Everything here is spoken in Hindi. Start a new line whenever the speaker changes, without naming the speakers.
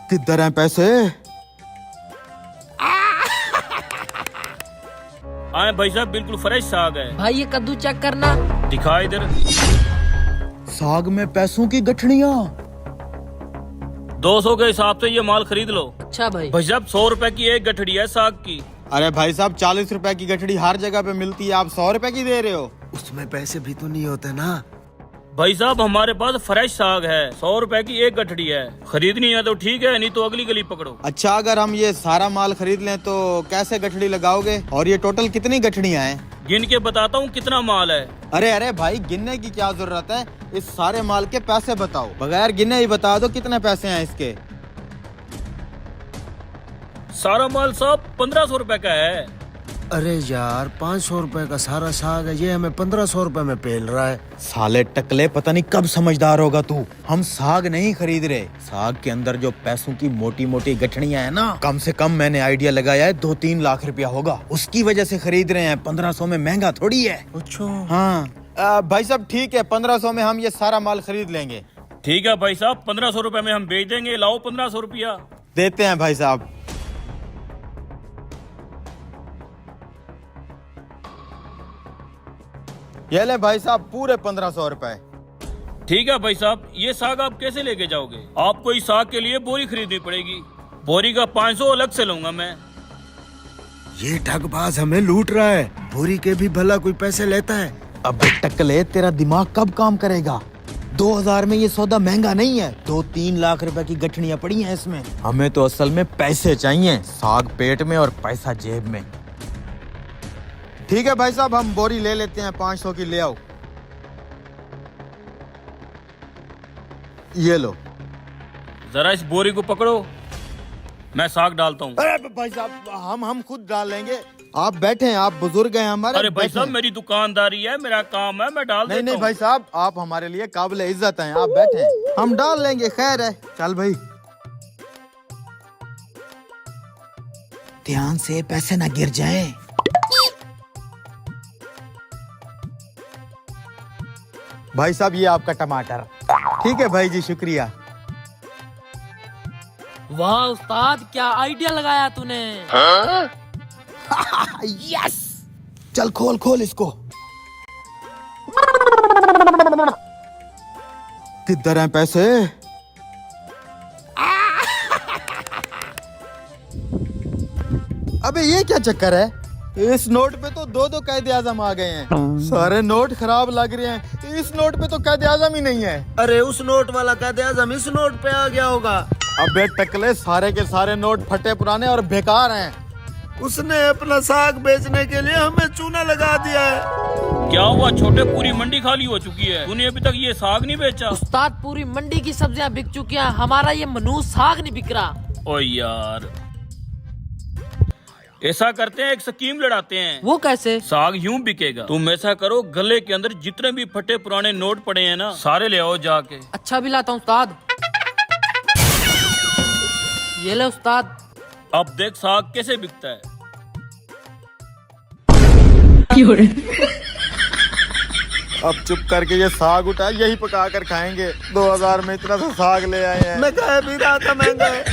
किधर हैं पैसे?
आए भाई साहब, बिल्कुल फ्रेश साग है।
भाई ये कद्दू चेक करना।
दिखा इधर।
साग में पैसों की गठड़ियाँ।
200 के हिसाब से ये माल खरीद लो।
अच्छा भाई।
भाई साहब 100 रुपए की एक गठड़ी है साग की।
अरे भाई साहब 40 रुपए की गठड़ी हर जगह पे मिलती है, आप 100 रुपए की दे रहे हो?
उसमें पैसे भी तो नहीं होते ना।
भाई साहब हमारे पास फ्रेश साग है, 100 रुपए की एक गठड़ी है। खरीदनी है तो ठीक है, नहीं तो अगली गली पकड़ो।
अच्छा, अगर हम ये सारा माल खरीद लें तो कैसे गठड़ी लगाओगे? और ये टोटल कितनी गठड़ियाँ हैं?
गिन के बताता हूँ कितना माल है।
अरे अरे भाई, गिनने की क्या जरूरत है, इस सारे माल के पैसे बताओ। बगैर गिने ही बता दो कितने पैसे हैं इसके।
सारा माल साहब 1500 रुपए का है।
अरे यार 500 रुपए का सारा साग है, ये हमें 1500 रुपए में पेल रहा है।
साले टकले, पता नहीं कब समझदार होगा तू। हम साग नहीं खरीद रहे, साग के अंदर जो पैसों की मोटी मोटी गठड़ियाँ है ना, कम से कम मैंने आइडिया लगाया है 2-3 लाख रुपया होगा, उसकी वजह से खरीद रहे हैं। 1500 में महंगा थोड़ी है।
अच्छा
हाँ भाई साहब ठीक है, 1500 में हम ये सारा माल खरीद लेंगे।
ठीक है भाई साहब, 1500 रुपए में हम बेच देंगे। लाओ 1500 रुपया।
देते हैं भाई साहब। ये ले भाई साहब पूरे 1500 रुपए।
ठीक है भाई साहब, ये साग आप कैसे लेके जाओगे? आपको इस साग के लिए बोरी खरीदनी पड़ेगी। बोरी का 500 अलग से लूंगा मैं।
ये ठगबाज हमें लूट रहा है। बोरी के भी भला कोई पैसे लेता है?
अबे टकले, तेरा दिमाग कब काम करेगा? 2000 में ये सौदा महंगा नहीं है। 2-3 लाख रुपए की गठड़ियाँ पड़ी हैं इसमें। हमें तो असल में पैसे चाहिए, साग पेट में और पैसा जेब में। ठीक है भाई साहब, हम बोरी ले लेते हैं, 500 की ले आओ। ये लो।
जरा इस बोरी को पकड़ो, मैं साग डालता हूँ।
अरे भाई साहब हम खुद डाल लेंगे, आप बैठे, आप बुजुर्ग हैं हमारे।
अरे भाई साहब मेरी दुकानदारी है, मेरा काम है, मैं डाल देता
नहीं
हूँ।
भाई साहब, आप हमारे लिए काबिल इज्जत हैं, आप बैठे, हम डाल लेंगे। खैर है, चल भाई। ध्यान से, पैसे ना गिर जाएं। भाई साहब ये आपका टमाटर। ठीक है भाई जी, शुक्रिया।
वाह उस्ताद, क्या आइडिया लगाया तूने।
यस, चल खोल खोल इसको। किधर हैं पैसे? अबे ये क्या चक्कर है? इस नोट पे तो 2-2 कैद आजम आ गए हैं। सारे नोट खराब लग रहे हैं, इस नोट पे तो कैद आजम ही नहीं है।
अरे उस नोट वाला कैद आजम इस नोट पे आ गया होगा।
अबे टकले, सारे के सारे नोट फटे पुराने और बेकार हैं।
उसने अपना साग बेचने के लिए हमें चूना लगा दिया है।
क्या हुआ छोटे, पूरी मंडी खाली हो चुकी है, तूने अभी तक ये साग नहीं बेचा?
उस्ताद पूरी मंडी की सब्जियां बिक चुकी हैं, हमारा ये मनूस साग नहीं बिक रहा।
ओ यार, ऐसा करते हैं, एक स्कीम लड़ाते हैं।
वो कैसे?
साग यूं बिकेगा, तुम ऐसा करो, गले के अंदर जितने भी फटे पुराने नोट पड़े हैं ना, सारे ले आओ जाके।
अच्छा भी लाता हूँ उस्ताद। ये ले उस्ताद।
अब देख साग कैसे बिकता है।
अब चुप करके ये साग उठा, यही पका कर खाएंगे। 2000 में इतना सा साग ले आए हैं।
मैं कह भी रहा था महंगा है।